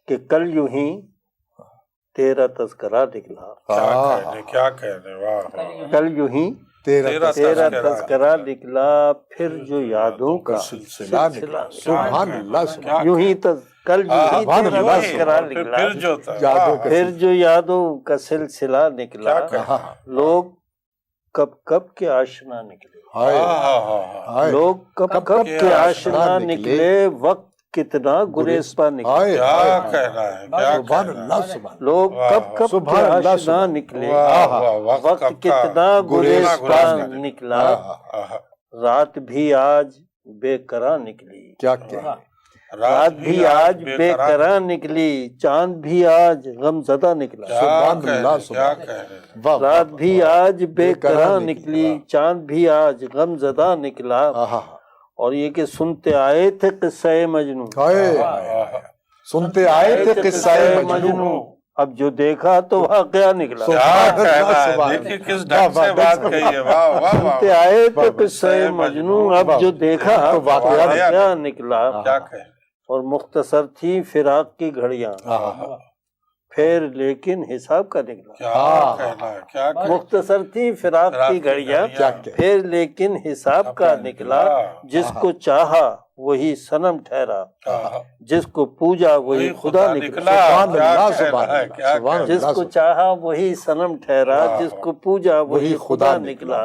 کہ کل یوں ہی تیرا تذکرہ نکلا. کیا کہہ رہے واہ. کل یوں ہی تیرا تذکرہ نکلا، پھر جو یادوں کا سلسلہ نکلا. سبحان اللہ. یوں ہی کل یوں ہی تیرا تذکرہ نکلا، پھر جو یادوں کا سلسلہ نکلا. لوگ کب کب کے آشنا نکلے، لوگ کب کب کے آشنا نکلے، وقت کتنا گریزپا نکلا. لوگ کب کب کے آشنا نکلے، وقت کتنا گریزپا نکلا. رات بھی آج بے قرار نکلی، کیا کہہ رات بھی آج بے قرار نکلی، چاند بھی آج غم زدہ نکلا. سبحان اللہ. سبحان رات بھی آج بے قرار نکلی، چاند بھی آج غم زدہ نکلا. اور یہ کہ سنتے آئے تھے قصہ مجنون، سنتے آئے تھے قصہ مجنون، اب جو دیکھا تو واقعہ نکلا. دیکھیے کس ڈھنگ سے بات کہی ہے. سنتے آئے تھے قصہ مجنون، اب جو دیکھا تو واقعہ نکلا. اور مختصر تھی فراق کی گھڑیاں، پھر لیکن حساب کا نکلا. مختصر تھی فراق کی گھڑیاں، پھر لیکن حساب کا نکلا. جس کو چاہا وہی صنم ٹھہرا، جس کو پوجا وہی خدا نکلا. جس کو چاہا وہی صنم ٹھہرا، جس کو پوجا وہی خدا نکلا.